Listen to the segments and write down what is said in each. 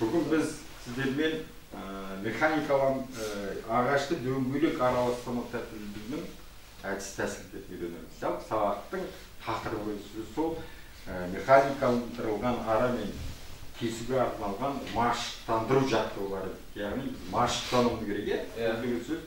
Бүгін біз сіздермен механикалан ағашты дөңгелек аралық станок тәртібінің әдіс тәсілдерін үйренеміз. Жалпы сабақтың тақырыбы сол механикаландырылған ара мен кесуге арналған машықтандыру жаттығулары. Яғни машықтануымыз керек. Деген сөз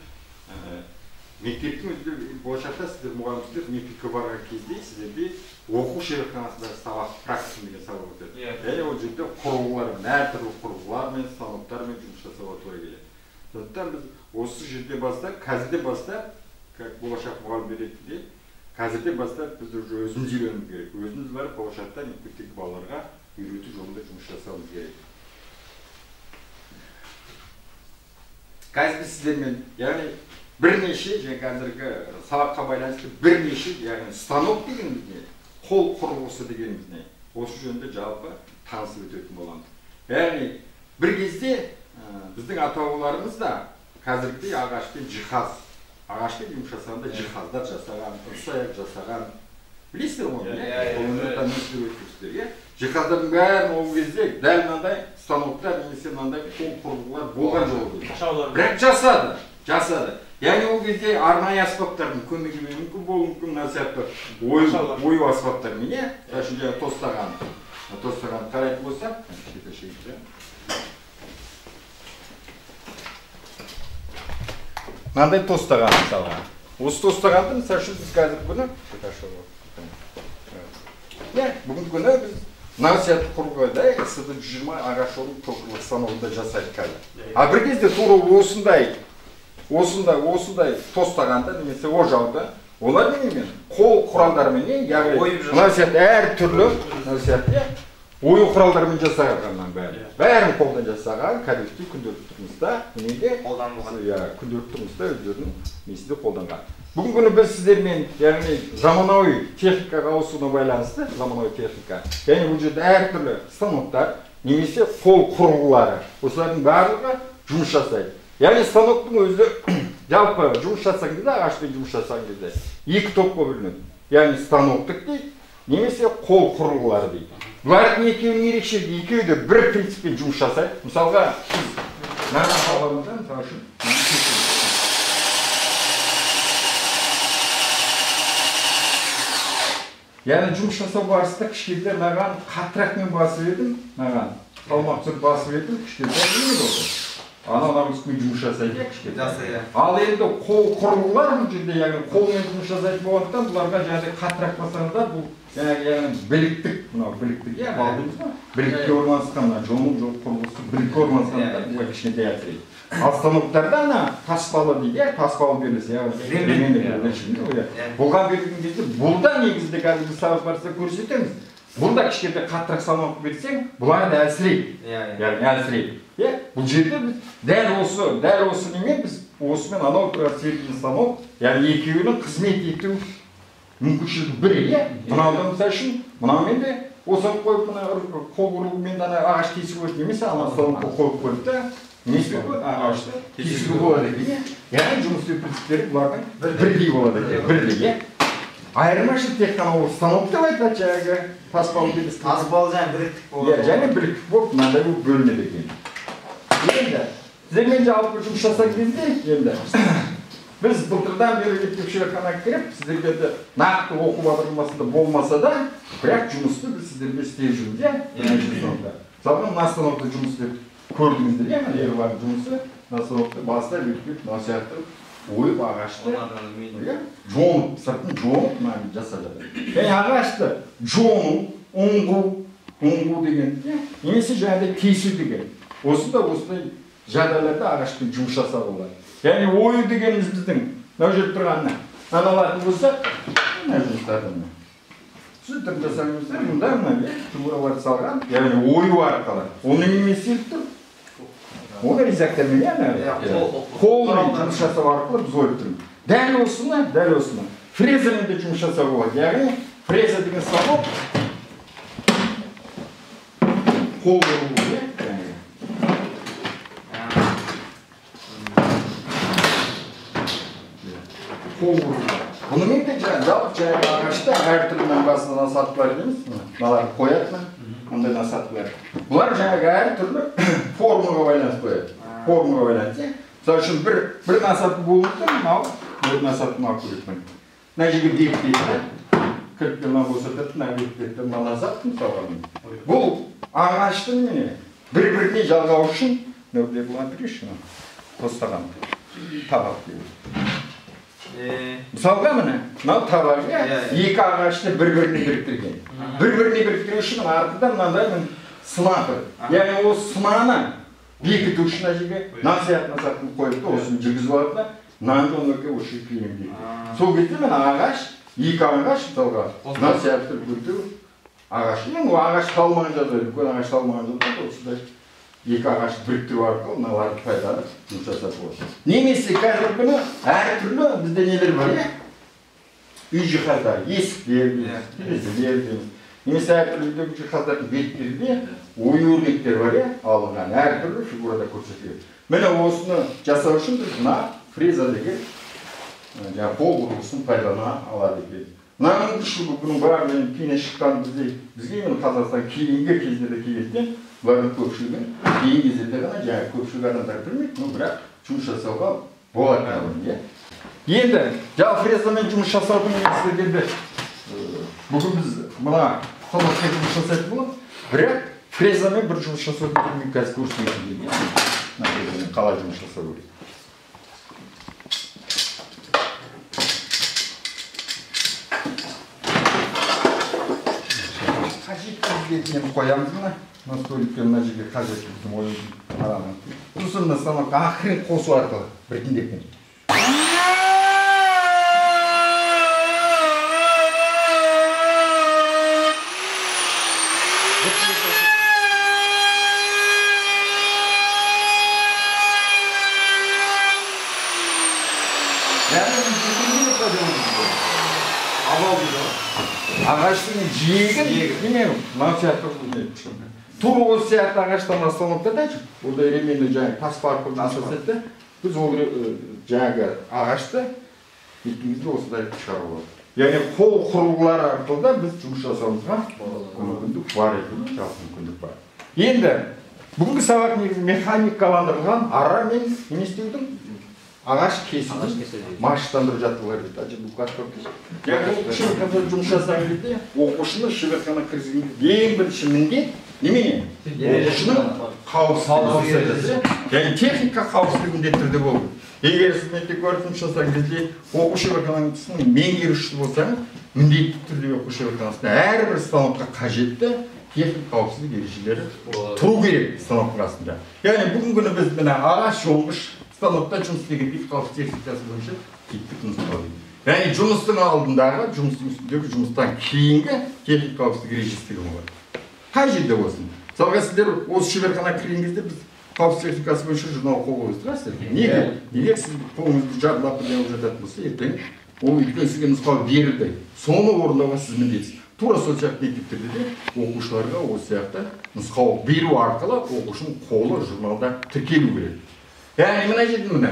мектептің өзінде болашақта сіздер мұғалімдер мектепке барған кезде сіздерде оқу шеберханасындағы сабақ практика деген сабақ өтеді. Яғни ол жерде құрылғылармен, әртүрлі құрылғылармен, станоктармен жұмыс жасауға тура келеді. Сондықтан біз осы жерде бастап, қазірде бастап, как болашақ мұғалім ретінде, қазірде бастап біз уже өзіміз үйренуіміз керек. Өзіміз барып болашақта мектептегі балаларға үйрету жолында жұмыс жасауымыз керек. Қазір біз сіздермен, яғни бірнеше, және қазіргі сабаққа байланысты бірнеше, яғни станок дегеніміз не, қол құрылғысы дегеніміз не, осы жөнінде жалпы танысып өтетін боламыз. Яғни бір кезде біздің ата-бабаларымыз да қазіргідей ағашпен жиһаз, ағашпен жұмыс жасағанда жиһаздар жасаған, ыдыс-аяқ жасаған, білесіздер ғой, жиһаздардың бәрін ол кезде дәл мынандай станоктар немесе мынандай қол құрылғылар болған жоқ. Бірақ жасады. Яғни ол кезде арнайы аспаптардың көмегімен мүмкін болуы мүмкін, мына сияқты ою аспаптармен, үшін жаңа тостаған қарайтын болсақ, мынандай тостаған мысалға. Осы тостағанды мысал үшін біз қазіргі күні бүгінгі күні біз мына сияқты құрылғыда СД-120 ағаш орын токырлық станогында жасайды қазір. А бір кезде тура осындай тостағанда немесе ожауда олар немен қол құралдарымен, яғни мына сияқты әртүрлі ою құралдармен жасағаннан бәрін қолдан жасаған, кәдімгі күнделікті тұрмыста өздерінің несінде қолданған. Бүгінгі күні біз сіздермен, яғни заманауи техникаға ауысуына байланысты, заманауи техника, яғни бұл жерде әртүрлі станоктар, немесе қол құрылғылары, осылардың барлығы жұмыс жасайды. Яғни станоктың өзі жалпы жұмыс жасаған кезде, ағашпен жұмыс жасаған кезде екі топқа бөлінеді. Яғни станоктық дейді, немесе қол құрылғылары дейді. Бұлардың екеуінің ерекшелігі, екеуі де бір принциппен жұмыс жасайды. Мысалға, яғни жұмыс жасау барысында кішкентай маған қаттырақ мен басып едім, маған салмақ түсіріп басып едім, кішкентай не болды? Ана үстімен жұмыс жасайды, кішкентай. Ал енді қол құрылғылар бұл жерде, яғни қолмен жұмыс жасайды болғандықтан, бұларға жаңағыдай қаттырақ басаңыздар, бұл яғни біліктік, мынау біліктік, білікке орналасқан, жолы құрылғысы білікке орналасқанда бұға кішкентай әсірейді. Ал станоктарда ана таспалы дейді, таспалы берілесі, бұлға берілген кезде, бұлда негізде қазір біз сабақ барысында көрсетеміз. Бұлда кішкентай қаттырақ салмақ берсең, бұлар да әлсірейді. Яғни әлсірейді. Бұл жерде біз дәл осы немен біз осымен анау тұрар серілген станок, яғни екеуінің қызмет ету мүмкіншілігі бірі, мынаудан мысал үшін, мынаумен де осыны қойып, қол құрылғымен ағаш кесіп өтіп немесе ана станокқа қойып қойып та несі көп ағашты кесуге болады екен. Яғни жұмыс істеу принциптері бұлардың бірдей болады екен, бірдей. Айырмашылық тек қана ол станок деп айтады жаңағы таспалы емес. Таспалы және біліктік болады. Және біліктік болып мынандай болып бөлінеді екен. Енді сіздермен жалпы жұмыс жасаған кезде енді біз былтырдан бері мектеп шеберханаға кіріп, сіздерге нақты оқу бағдарламасында болмаса да, бірақ жұмысты біз сіздерге істеп жүрміз. Мысалға мына станокта жұмыс істеп көрдіңіздер, ерлардың жұмысы, мына станокта баста өтіп, мына сияқты ойып ағашты жонып, сыртын жонып жасап жатыр. Яғни ағашты жону, ұңғу деген, немесе жаңағыдай кесу деген. Осындай жағдайларда ағашпен жұмыс жасауға болады. Яғни ою дегеніміз біздің мына жерде тұрғанына аналатын болсақ, мына жұмыстардың сүйтіп жасаңыздар, мына жұмыраларды салған, яғни ою арқылы. Оны немен селіп тұр? Оны резактормен, қолмен жұмыс жасау арқылы біз ойып тұрмыз. Дәл осыны. Фрезамен де жұмыс жасау болады. Яғни фреза деген станок қол құрылғы. Бұнымен де жалпы ағашта әртүрлі басынан сатып бар дейміз. Мыналарды қоятын. Ондай насатылар. Бұлар жаңағы әртүрлі формаға байланысты қояды. Формаға байланысты. Мысалы үшін бір насаты болуы мүмкін, мынау бір насаты мынау көретпін. Мына жерге бекітеді. Кіріпті мына босатады, мына бекітеді, мына насат мысалға. Бұл ағаштың бір-біріне жалғау үшін нөбіле бұған бірінші қостаған табақ дейді. Мысалға мынау табағы екі ағашты бір-біріне біріктірген. Бір-біріне біріктіру үшін артында мынандай сына тұр. Яғни ол сынаны бекіту үшін әжеге нан сияқты насатын қойыпты, осыны жүргізіп алатына нанды оныке осы киім дейді. Сол кезде ағаш, екі ағаш мысалға нан сияқты бүрту ағаш. Ең ол ағаш қалмаған жағдай, үлкен ағаш қалмаған жағдай, осындай екі ағаш біріктіру арқылы мыналарды пайдалы жұмыс жасап болады. Немесе қазіргі күні әртүрлі бізде нелер бар, үй жиһаздары, есіктер, терезелер, немесе әртүрлі жиһаздардың беттерінде ою-өрнектер бар, алынған әртүрлі фигурада көрсетіледі. Міне осыны жасау үшін біз мына фреза деген қол құрылысын пайдалана алады екен. Мынаның күшігі бұның барлығын кейінен шыққан бізге Қазақстан кейінгі кезде де келеді. Бұлардың көпшілігін кейін кездерде ғана жаңағы көпшілік адамдар білмейді, бірақ жұмыс жасауға болады. Енді жаңағы фрезамен жұмыс жасаудың негіздерінде бүгін біз мына қонаққа жұмыс жасайтын болады, бірақ фрезамен бір жұмыс жасаудың түрін қазір көрсететін дейді. Мына фрезамен қалай жұмыс жасау керек. Қажетті қоямыз мына. Настолько мына жерге қажетті біздің ойымыздың арамын. Сосын мына станокқа ақырын қосу арқылы біртіндеп. Ағаштың жиегін мынау сияқты тура осы сияқты ағаштан станокта дайшы. Burada ременді жаңағы тас парқы жасасады. Біз ол жаңағы ағашты бетімізді осыдай шығару болады. Яғни қол құрылғылары арқылы біз жұмыс жасауымызға мүмкіндік бар екен, жалпы мүмкіндік бар. Енді бүгінгі сабақ негізі механикаландырылған ара мен не істеудің ағаш кесудің машықтандыру жаттығулары дейді. Ажы бұл қатып кесу. Яғни шеберханада жұмыс жасаған кезде оқушыны шеберхана кіргізгенде ең бірінші міндет немене? Оқушының қауіпсіздігі. Яғни техника қауіпсіздігі міндетті түрде болу. Егер сіз мектепте жұмыс жасаған кезде оқу шеберханасының меңгерушісі болсаңыз, міндетті түрде оқу шеберханасында әрбір станокқа қажетті техника қауіпсіздік ережелері тұру керек станоктың астында. Яғни бүгінгі күні біз мына ағаш жонғыш станокта жұмыс істеген қауіпсіздік техникасы бойынша типтік нұсқау дейді. Яғни жұмыстың алдындағы, жұмыстың үстіндегі жұмыстан кейінгі техника қауіпсіздік ережесі болады. Қай жерде болсын? Мысалға сіздер осы шеберхана кірген кезде біз қауіпсіздік техникасы бойынша журнал қол қойып тұрасыздар. Неге? Егер сіз қолыңызды жарылап неғып жататын болса, ертең ол өйткені сізге нұсқау берілді. Соны орындауға сіз міндетсіз. Тура сол сияқты мектептерде де оқушыларға осы сияқты нұсқау беру арқылы оқушының қолы журналда тіркелу керек. Яғни мына жерде мына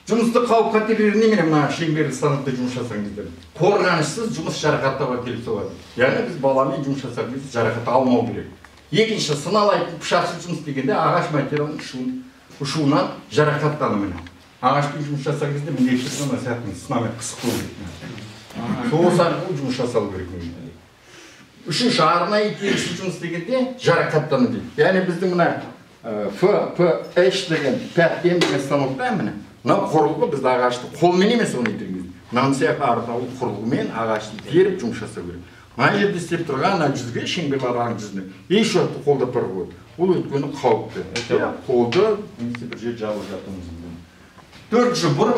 жұмысты қауіп қатерлеріне мына шеңберлі станокта жұмыс жасаған кезде қорғанышсыз жұмыс жарақаттауға әкеліп соғады. Яғни біз баламен жұмыс жасаған кезде жарақат алмау керек. Екінші, сыналайтын пышақсыз жұмыс дегенде ағаш материалының ұшуынан жарақаттану міне. Ағашпен жұмыс жасаған кезде міндетті сынамен қысып қою керек. Соғыс арқылы жұмыс жасалу керек. Үшінші, арнайы тегісіз жұмыс дегенде жарақаттану дейді. Яғни біздің мына FPH деген 5М деген станокта міне. Мынау құрылғы бізді ағашты қолмен емес оны етіргіз. Мынау сияқты арнаулы құрылғымен ағашты теріп жұмыс жасау керек. Мына жерде істеп тұрған ана жүзге шеңберлі араның жүзіне еш уақытта қолда бір қойды. Ол өйткені қауіпті. Қолды немесе бір жер жабылып жатуымыз мүмкін. Төртінші, бір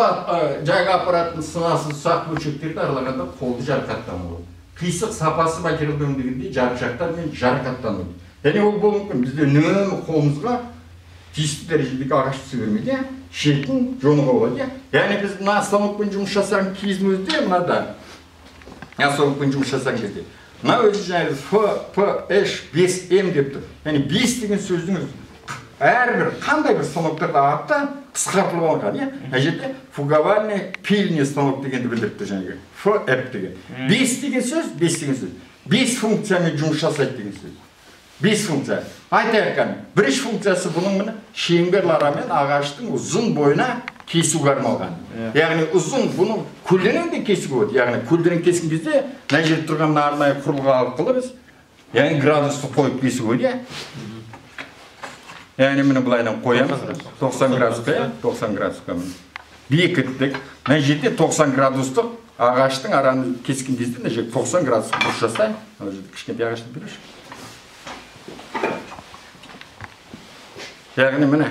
жайға апаратын сынасыз ұсақ бөлшектерді аралағанда қолды жарақаттану болады. Қисық сапасы материал өңдегенде жарықшақтар мен жарақаттану. Яғни ол болуы мүмкін. Бізде үнемі қолымызға тиісті дәрежедегі ағаш түсе бермейді, шетін жонуға болады. Яғни біз мына станокпен жұмыс жасаған кездің өзінде мынада станокпен жұмыс жасаған кезде мына өзі жаңағы FPH5M деп тұр. Яғни 5 деген сөздің әрбір қандай бір станоктарда аты қысқартылып алынған. Мына жерде фугавальный пильный станок дегенді білдіріп тұр жаңағы. FF деген. 5 деген сөз, 5 деген сөз. 5 функциямен жұмыс жасайды деген сөз. 5 функция. Айтайық, бірінші функциясы бұның міне шеңберларамен ағаштың ұзын бойына кесуге арналған. Яғни ұзын бұның көлденең де кесуге болады. Яғни көлденең кескен кезде мына жерде тұрған арнайы құрылғы арқылы біз яғни градусты қойып кесуге болады. Яғни міне былайдан қоямыз 90 градусқа, 90 градусқа міне. Бекіттік. Мына жерде 90 градустық ағаштың араны кескен кезде мына жерде 90 градустық бұрыш жасай. Мына жерде кішкентай ағашты берші. Яғни міне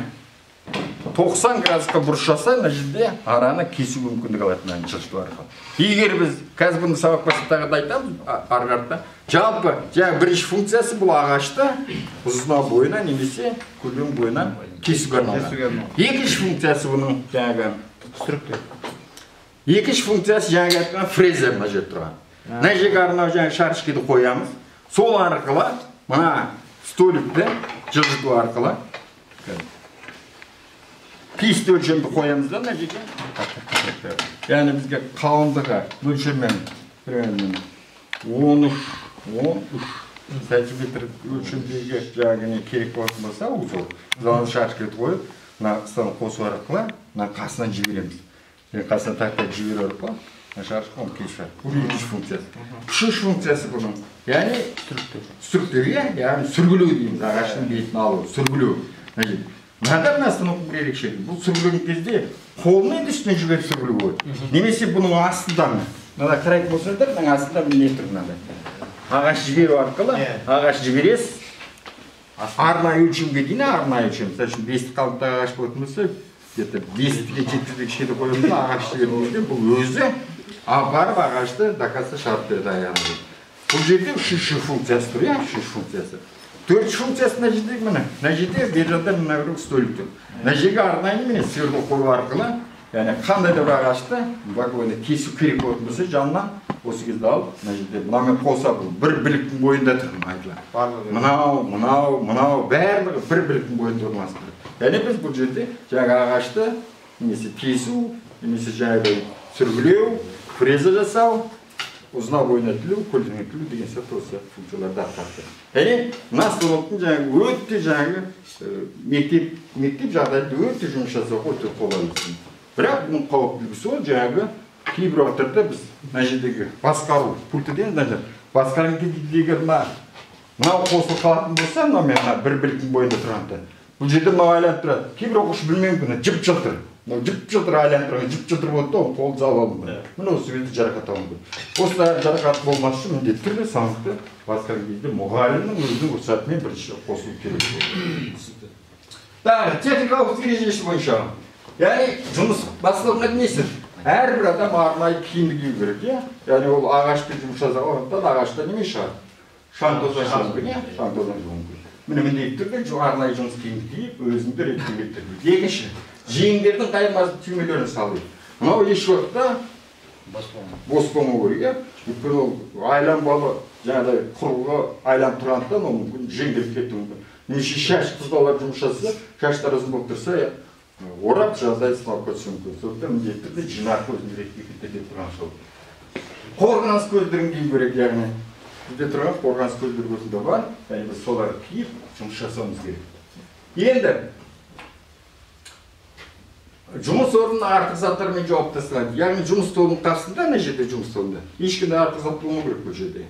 90 градусқа бұрыш жасай, мына жерде араны кесуге мүмкіндік алады мына жылжыту арқылы. Егер біз қазір бұны сабақ басында да айтамыз, ары қарата, жалпы жаңағы бірінші функциясы бұл ағашты ұзына бойына немесе көлденең бойына кесуге арналған. Екінші функциясы бұның жаңағы екінші функциясы жаңағы айтқан фрезер мына жерде тұрған. Мына жерге арнау жаңағы шарышкиді қоямыз. Сол арқылы мына столикті жылжыту арқылы писті өлшемді қоямыз да мына жерге. Яғни бізге қалыңдығы өлшеммен 13 сантиметр өлшемдегі жаңағы керек болатын болса, ол шарышкиді қойып, мына ұстаны қосу арқылы мына қасынан жібереміз. Қасынан тақтап жіберу арқылы шарышқы оны кесіп. Бұл екінші функциясы. Үшінші функциясы бұның. Яғни сүріктеуге, яғни сүргілеу дейміз, ағаштың бетін алу, сүргілеу. Мынада мына станоктың бір ерекшелігі. Бұл сүргілеген кезде қолын енді үстінен жіберіп сүргілеу болады. Немесе бұның астында мына қарайтын болсаңыздар, мына астында не тұр мынада. Ағаш жіберу арқылы, ағаш жібересіз. Арнайы өлшемге дейін арнайы өлшем. Мысалы үшін 5 қалыпты ағаш болатын болса, где-то 5-ге 7-ге кішкене қойымыз, ағаш жібермейді. Бұл өзі апарып ағашты доказса шығарып береді аяғында. Бұл жерде үшінші функциясы тұр, үшінші функциясы. Төртінші функциясы мына жерде міне. Мына жерде бер жақтан мына бір столик тұр. Мына жерге арнайы міне свердло қою арқылы, яғни қандай да бір ағашты вагонды кесу керек болатын болса, жанынан осы кезде алып, мына жерде мынамен қоса бұл бір біліктің бойында тұр айтылады. Мынау барлығы бір біліктің бойында орналасып. Яғни біз бұл жерде жаңағы ағашты немесе кесу, немесе жаңағы сүргілеу, фреза жасау, ұзына бойына тілу, көлденең тілу деген сияқты осы функцияларды атқарды. Яғни мына станоктың жаңағы өте жаңағы мектеп жағдайында өте жұмыс жасауға өте қолайлы. Бірақ бұның қауіптілігі сол жаңағы кейбір уақыттарда біз мына жердегі басқару пультіден басқарған кездегі мынау қосылып қалатын болса, мына бір біліктің бойында тұрғанда бұл жерде мынау айланып тұрады. Кейбір оқушы білмеген күні жып-жылтыр. Жып-жылтыр айланып тұрған, жып-жылтыр болды да, қолды залып алынды. Міне осы кезде жарақат алынды. Осылай жарақат болмас үшін міндетті түрде сабақты басқарған кезде мұғалімнің өзінің рұқсатымен бірінші қосылу керек. Техникалық ережесі бойынша. Яғни жұмыс басталғанға несі? Әрбір адам арнайы киімді кию керек, яғни ол ағашпен жұмыс жасағандықтан ағашта неме шығады? Шаңтоздан шығуы мүмкін. Міне міндетті түрде арнайы жұмыс киімді киіп, өзіңді реттеуге тырысу. Екінші, жеңдердің қайырмасы түймелерін салу. Мынау еш уақытта бос болмау керек, өйткені ол айланбалы жаңағыдай құрылғы айланып тұрғандықтан ол мүмкін жеңдеріп кетуі мүмкін. Немесе шаш қыздалар жұмыс жасаса, шаштар ұзын болып тұрса, орап жаздай сынап кетуі мүмкін. Сондықтан міндетті түрде жинақ өзін реттеп тұрған сол. Қорғаныс көздерін кию керек, яғни бізде тұрған қорғаныс көздері осында бар, яғни біз соларды киіп жұмыс жасауымыз керек. Енді жұмыс орнына артық заттармен жауап тасталады. Яғни жұмыс столының қасында, мына жерде жұмыс столында ешқандай артық зат болмау керек бұл жерде.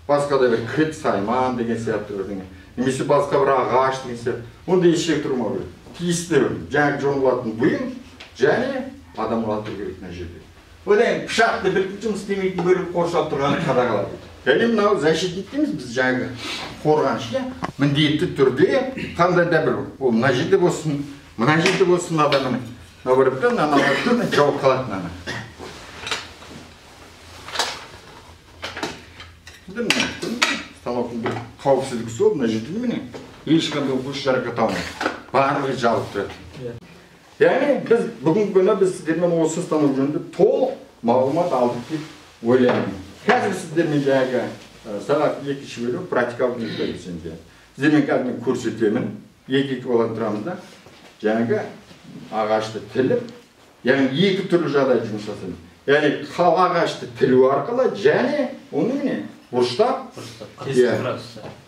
Басқа да бір кірет сайман деген сияқты бірдеңе, немесе басқа бір ағаш деген сияқты, онда ешкілік тұрмау керек. Тиісті жаңағы жонылатын бұйым және адам олату керек мына жерде. Одан пышақты бір жұмыс істемейтін бөлім қоршалып тұрғанын қадағалайды. Яғни мынау защитник дейміз біз жаңағы қорғаншы, міндетті түрде қандай да бір ол мына жерде болсын, мына жерде болсын адамның набырыптан, аналардан жауап қалатын ана. Станоктың бір қауіпсіздігі сол, мына жерде міне ешқандай оқушы жарақат алмайды. Барлығы жабық тұрады. Яғни біз бүгінгі күні біз сіздермен осы станок жөнінде толық мағлұмат алдық деп ойлаймын. Қазір сіздермен жаңағы сағат 2 бөлу практикалық өткіземіз. Сіздермен қазір көрсетемін. Екі болған тұрамыз да жаңағы ағашты тіліп, яғни екі түрлі жағдай жұмыс жасаймыз. Яғни ағашты тілу арқылы және оны бұрыштап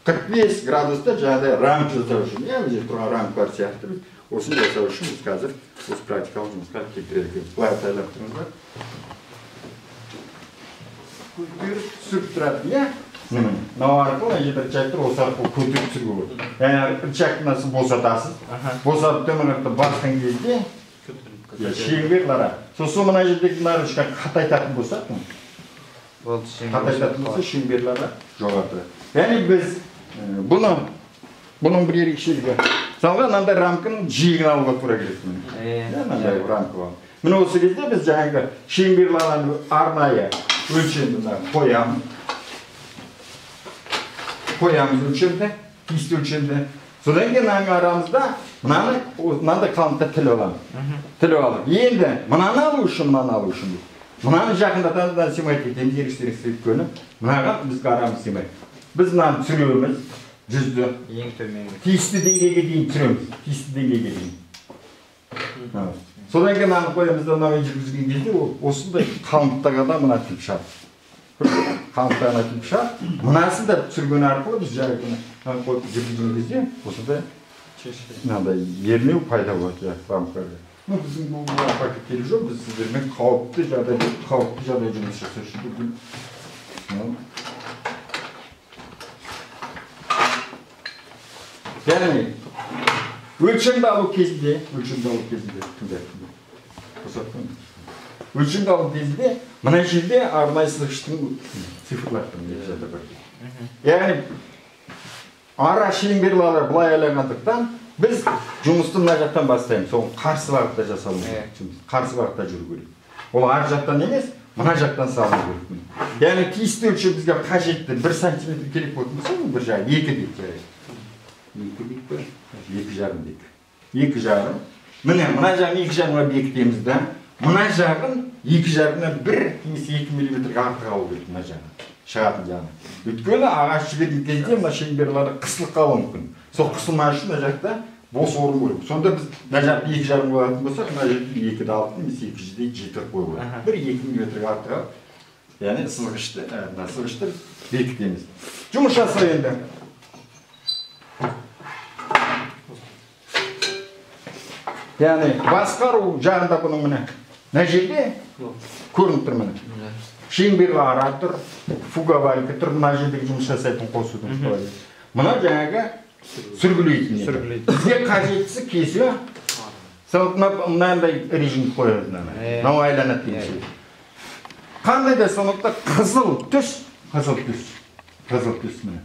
45 градуста жаңағыдай рамка жасау үшін, мына жерде тұрған рамкалар сияқты біз осыны жасау үшін біз қазір осы практикалық жұмысқа келтіреді екенбіз. Былай атайлап тұрыңыздар. Көтеріп түсіріп тұрады, иә? Мынау арқылы мына жерде рычагтар осы арқылы көтеріп түсіруге болады. Яғни рычагты мынасы босатасыз. Босатып төмен қарата басқан кезде шеңберлері. Сосын мына жердегі мына рычаг қатайтатын болса, қатайтатын болса шеңберлері жоғары. Яғни біз бұның бір ерекшелігі. Мысалға мынандай рамканың жиегін алуға тура келеді. Мынандай рамка бар. Міне осы кезде біз жаңағы шеңберлерін арнайы өлшемді қоямыз. Қоямыз өлшемді, тиісті өлшемді. Содан кейін арамызда мынандай қалыңдықта тіліп аламыз. Тіліп алып. Енді мынаны алу үшін, мынаны жақындатадан симайды етеміз, ерекшелік өйткені мынаға бізге арамыз симайды. Біз мынаны түсіреміз, жүзді. Ең төменгі. Тиісті деңгейге дейін түсіреміз. Тиісті деңгейге дейін. Содан кейін мынаны қоямыз да мынаны жүргізген кезде осындай қалыңдықтағы да мына тіліп шығады. Қалыңдықтағына тіліп шығады. Мұнасын да түсірген арқылы біз жаңағы қойып жүргізген кезде осындай мынандай ернеу пайда болады рамкаға. Біздің бұл пакеттері жоқ, біз сіздермен қауіпті жағдай жұмыс жасау үшін. Яғни, өлшемді алу кезінде, мына жерде арнайы сызғыштың цифрларын бар. Яғни, ара шеңберлері былай айлағандықтан, біз жұмысты мына жақтан бастаймыз, соң қарсы бағытта жасалу керек, қарсы бағытта жүру керек. Ол ар жақтан емес, мына жақтан салу керек. Яғни тиісті өлшем бізге қажетті 1 сантиметр керек болатын болса, бір жағы 2 дейік жарайды. 2 дейік пе? 2,5 дейік. 2,5. Міне, мына жағын 2,5-ға бекітеміз да, мына жағын 2,5-дан 1 немесе 2 миллиметрге артық алу керек мына жағын. Шығатын жағын. Өйткені ағаш жіберген кезде мына шеңберлері қысылып қалуы мүмкін. Сол қысылмай үшін мына жақта бос орын керек. Сонда біз мына жақты 2,5 қоятын болсақ, мына жерде 2-ді алып немесе 2,5-ді жетіп қойып алады. 1-2 миллиметрге артық алып, яғни сызғышты бекітеміз. Жұмыс жасау енді. Яғни басқару жағында бұның міне. Мына жерде көрініп тұр міне. Шеңберлі ара тұр, фугавалька тұр, мына жердегі жұмыс жасайтын қосудың қалай. Мына жаңағы сүргілейтін. Бізге қажеттісі кесу, мынандай режим қойылды. Мынау айланады деген. Қандай да сондықта қызыл түс міне.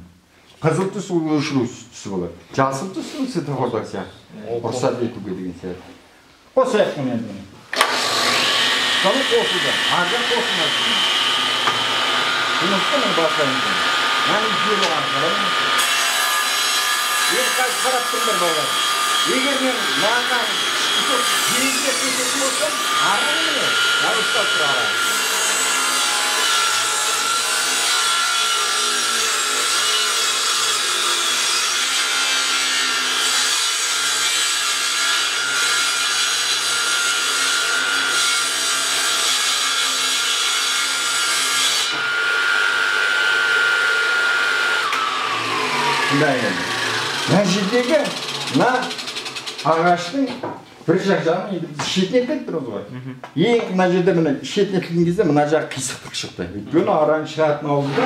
Қызыл түс өшіру түсі болады. Жасыл түс светофордағы сияқты. Рұқсат етуге деген сияқты. Қосайық міне енді. Соны қосылды. Аржақ қосылмайды. Жұмысты мен бастайын. Мәні жүйелі арқылы. Қазір қарап тұрмыр балдар. Егер мен маңнан жүйеге кететін болсам, араны міне, ұстап тұр ара. Мына жердегі ағаштың бір жағын шетіне етіп тұрмыз ғой. Ең мына жерде шетіне етілген кезде мына жағы қисықтық шықты. Өйткені араның шығатын ауызда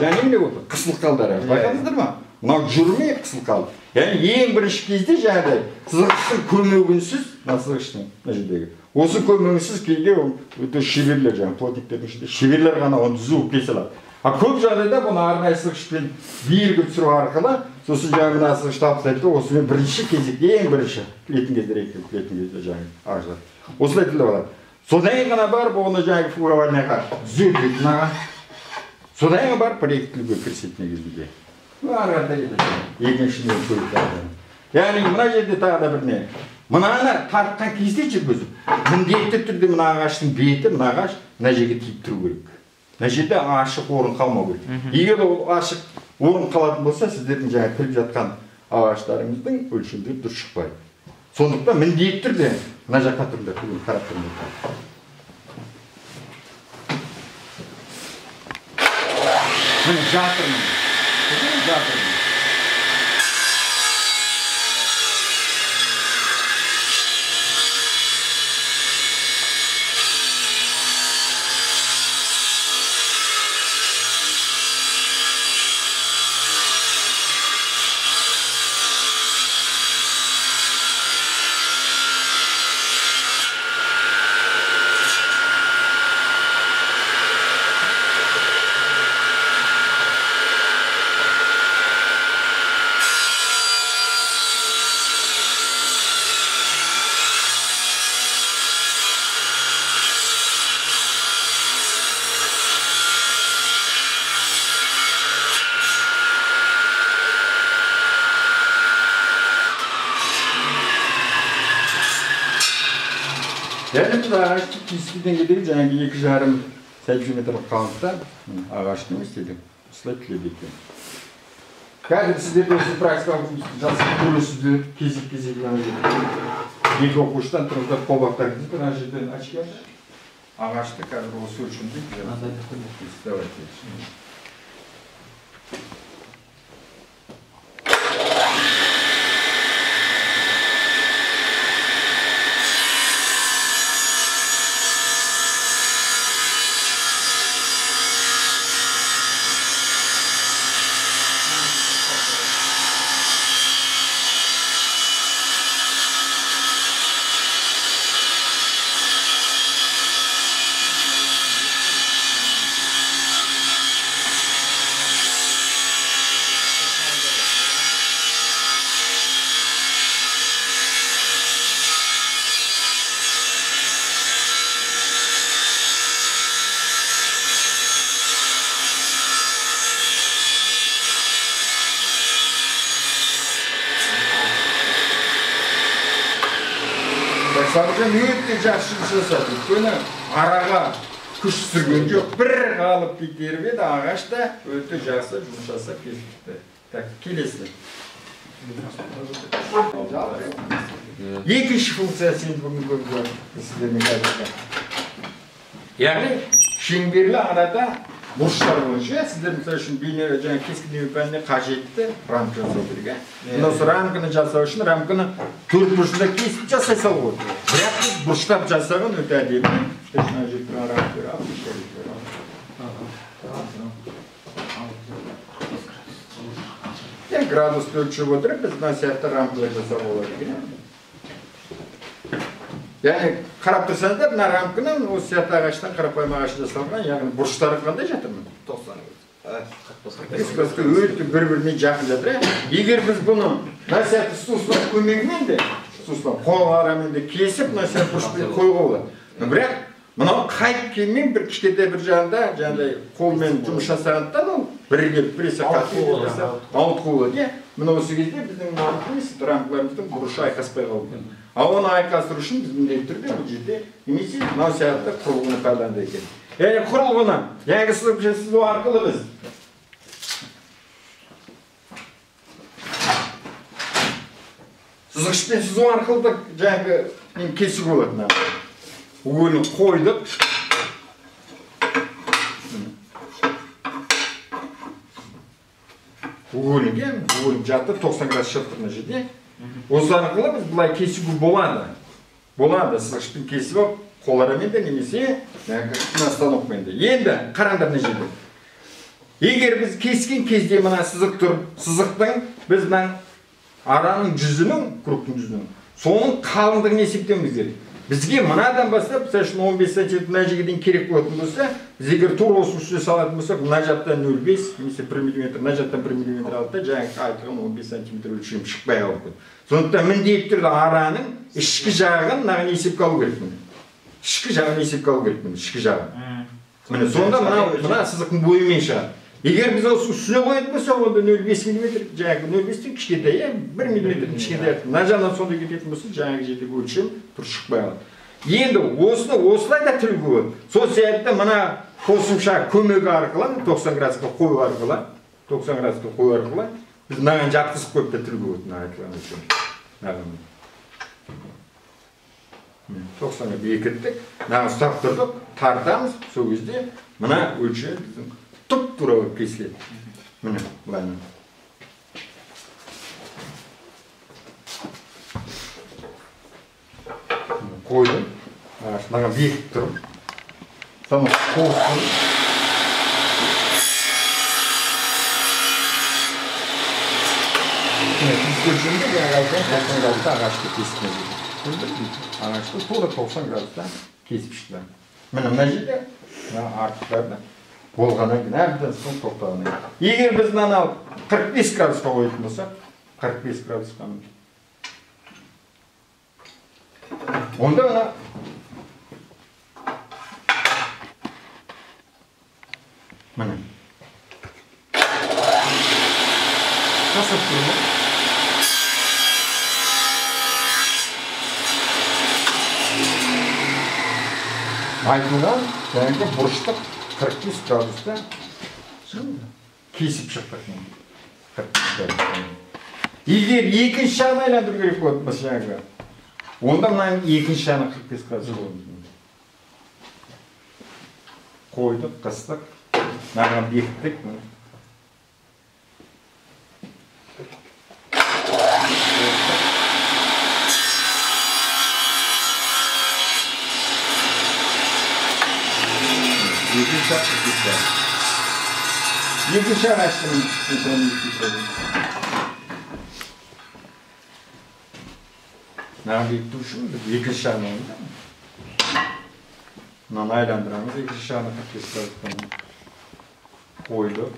және міне отыр, қысылып қалды ара. Байқадыңыздар ма? Мынау жүрмей қысылып қалды. Яғни ең бірінші кезде жаңағыдай сызғыштың көмегінсіз, мына сызғыштың мына жердегі. Осы көмегінсіз кейде өте шеберлер жаңағы плотниктердің ішінде шеберлер ғана оны түзу кесе алады. Көп жағдайда бұны арнайы сызғышпен биірге түсіру арқылы, сосын жаңағы мына сызғышты алып тастайды, осымен бірінші кезекте ең бірінші плетін кезде жаңағы ағаштар. Осылай тіліп алады. Содан кейін ғана барып оны жаңағы фугавальныйға түзетеді мынаға. Содан кейін барып проектлеуге кірісетін кезінде. Ары қарата екіншіден көріп. Яғни мына жерде тағы да бір не. Мынаны тартқан кезде жүргізіп, міндетті түрде мына ағаштың беті, мына ағаш мына жерге тиіп тұру керек. Мына жерде ашық орын қалмау керек. Егер ол ашық орын қалатын болса, сіздердің жаңа тіліп жатқан ағаштарыңыздың өлшемдері дұрыс шықпайды. Сондықтан міндетті түрде мына жаққа тұрыңдар, қарап тұрыңдар. Міне жатырмын. Жатырмын. Yani bu ağaçta keskiden gidelim, yani 2,5 santimetre kalınlıkta ağaçını istedim. Islak kilidi eкен. Қазір сіздерде осы практикалық жұмысты көресіздер, кезек-кезек екі оқушыдан тұрғыздар қолбақтар кезіп, ана жерден очки ағашты қазір осы өлшемде давайте. Сабыржан өте жақсы жасады. Өйткені араға күш түсірген жоқ. Бір қалып кетеріп еді, ағаш та өте жақсы жұмыс жасап кетті. Так, келесі. Екінші функциясын бүгін көрді сіздермен қазір. Яғни шеңберлі арада бұрыштар бойынша сіздер мысалы үшін бейне жаңа кескіндеме пәніне қажетті рамка жасау керек. Осы рамканы жасау үшін рамканы 4 бұрышында кесіп жасай салу керек. Бірақ біз бұрыштап жасаған өте әдемі. Мына жерде рамка бар. Градусты өлшеп отырып, біз мына сияқты рамкалар жасауға болады. Яғни қарап тұрсаңыздар, мына рамканың осы сияқты ағаштан қарапайым ағаш жасалған, яғни бұрыштары қандай жатыр ма? 90. Өте бір-біріне жақын жатыр. Егер біз бұны мына сияқты суслап көмегімен де, қоларамен де кесіп, мына сияқты бұрышпен қойға болады. Бірақ мынау қайып келмен бір кішкентай бір жағында, жаңағыдай қолмен жұмыс жасағандықтан ол бірге біресе қатты ауытқу болады. Мына осы кезде біздің рамкаларымыздың бұрышы айқаспай қалды. А оны айқастыру үшін біз міндетті түрде бұл жерде немесе мынау сияқты құрылғыны пайдаланды екен. Яғни құрылғыны, яғни сызу арқылы біз сызғышпен сызу арқылы да жаңағы кесуге болады. Угольны қойдық. Угольнге, жатыр 90 градус шаттығына жерде. Осы арқылы біз бұлай кесуге болады. Болады, сызғышпен кесіп ап, қоларамен де немесе станокпен де. Енді қараңдар мына жерде. Егер біз кескен кезде мына сызық тұр, сызықтың біз мына араның жүзінің, кругтың жүзінің, соның қалыңдығын есептеуіміз керек. Бізге мынадан бастап, мысалы үшін 15 сантиметр мына жерге дейін керек болатын болса, біз егер тура осы үстіне салатын болсақ, мына жақтан 0,5 немесе 1 мм, мына жақтан 1 мм алды да, жаңағы айтылған 15 сантиметр өлшем шықпай қалып кетті. Сондықтан міндетті түрде араның ішкі жағын мынаған есепке алу керек. Ішкі жағын есепке алу керек, ішкі жағын. Міне сонда мына сызықтың бойымен шығады. Егер біз осы үстіне қоятын болсақ, онда 0,5 мм, жаңағы 0,5-тен кішкентай, 1 мм кішкентай. Мына жағынан сонда кететін болса, жаңағы жердегі өлшем тұр шықпай қалады. Енді осыны осылай да тілге болады. Сол себепті мына қосымша көмегі арқылы 90 градусқа қою арқылы, 90 градусқа қою арқылы біз мынаған жатқызып қойып та тілге болады, мына айтылған өлшем. 90-ға бекіттік, мына ұстап тұрдық, тартамыз, сол кезде мына өлшем біздің тұп-тура болып кесіледі. Міне, бұлаймен. Қойдым. Маған бекіп тұрып. Соны қосқым. Жүзгөлшімді ағашты кесіп ағашты тура 90 градуста кесіп шықты. Міне мына жерде артықтарды болғаннан кейін әрбір соң тоқтағаннан кейін. Егер біз мынаны 45 градусқа қоятын болсақ, 45 градусқа онда мына міне жасап тұрмын. Айтылған жаңағы бұрыштық 45 градуста кесіп шықтық. 45 градуста. Егер екінші жағын айландыру керек болатын болса жаңағы, онда мынаның екінші жағын 45 градус болады. Қойдық, қыстық, маған бекіттік. Екінші ағаштың маған бекіту үшін екінші жағын ойында. Мынаны айландырамыз, екінші жағын 45 градустан қойдық.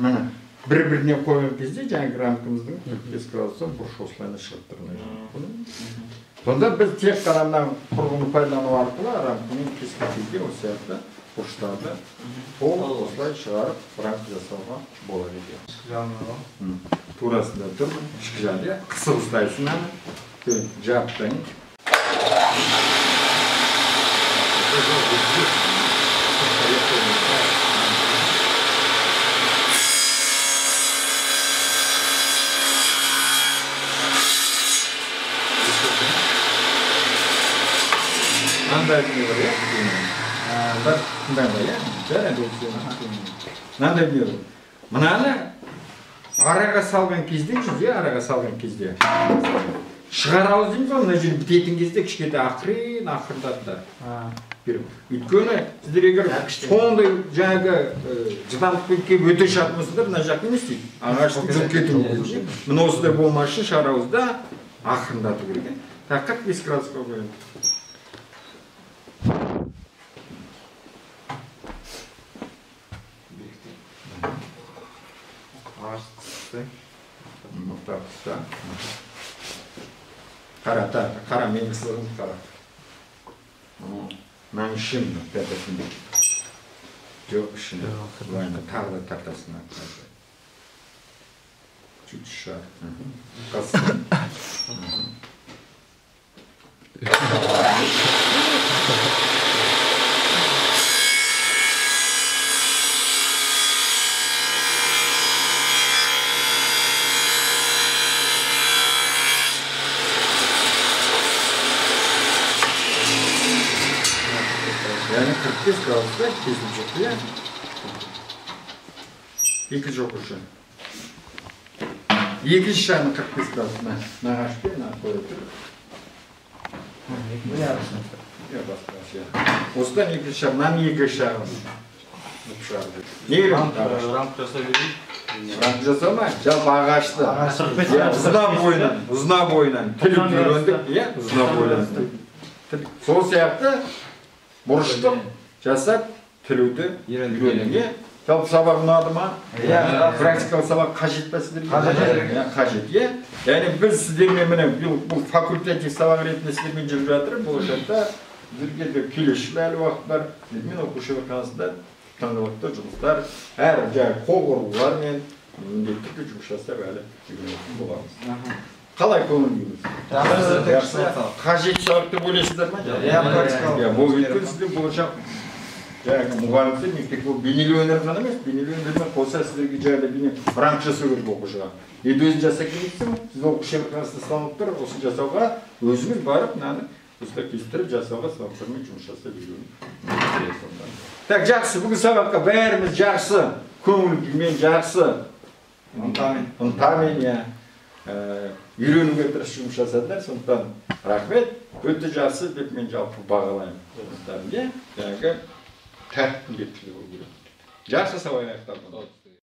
Міне, бір-біріне қойған кезде жаңағы рамкамыздың 45 градустан бұрыш осылайына шығып тұрмайды. Сонда біз тек қана мына құрғыны пайдалану арқылы рамкамен кескен кезде осы сияқты бұрыштарды осылай шығарып рамка жасауға болады екен. Турасында тұр, ішкі жағында қысып ұстайсың аны, жаптың. Мынандай не бар, мынандай не бар. Мынаны араға салған кезде, араға салған кезде шығарауыз дейміз, мына жер бітетін кезде кішкене ақырындатты. Өйткені сіздер егер сондай жаңағы жылдамдықпен келіп өте шатмысыздар, мына жақ не істейді? Ағашты жүріп кету. Мына осындай болмас үшін шығарауызда ақырындату керек. 45 градусқа қоямыз. Қара менің сылығым қара. Мән ішім пәтесінде. Жоқ ішінде. Тағы да тартасына. Чуть шар. Қасым. Yani 45 gradusda kesip çıktı ya. İki çok uçun. İki şişanı 45 gradusda. Ne açtı, ne koydu. Bu yarısın. Yok başka şey. Ostan iki şişandan iki şişanı. Ne ramp жасabilir? Ramp жасама, жап ағашты. Ұзына бойынан. Тіліп үйрендік, ұзына бойынан. Сол сияқты бұрыштық жасап тілуді үйренуге. Жалпы сабақ ұнады ма? Практикалық сабақ қажет па сіздерге? Қажет. Яғни біз сіздермен міне бұл факультатив сабақ ретінде сіздермен жүріп жатыр. Болашақта сіздерге келесі әлі уақыт бар. Мен оқушы жатқанысында таңдалықты жұмыстар, әр қол құрылғылар мен міндетті жұмыс жасап әлі үйренетін боламыз. қалай көңіл күйіңіз? Жақсы. Қажет шығар деп ойлайсыздар ма? Иә, бұл өйткені сіздер болашақ жаңағы мұғалімдер мектеп бұл бейнелеу өнері ғана емес, бейнелеу өнермен қоса сіздерге жаңағыдай бейне ранг жасау керек оқушыға. Енді өзін жасап келесің, сіз оқушы емтиханыңызды салынып тұр, осы жасауға өзіңіз барып мынаны осылай кестіріп жасауға сабақтармен жұмыс жасап үйрену. Так, жақсы, бүгін сабаққа бәріміз жақсы, көңіл күймен жақсы, ынтамен, үйренуге тырысып жұмыс жасадыңдар, сондықтан рахмет, өте жақсы деп мен жалпы бағалаймын. Жаңағы тәртіптің жеткілігі болу керек. Жақсы сабақ аяқталды.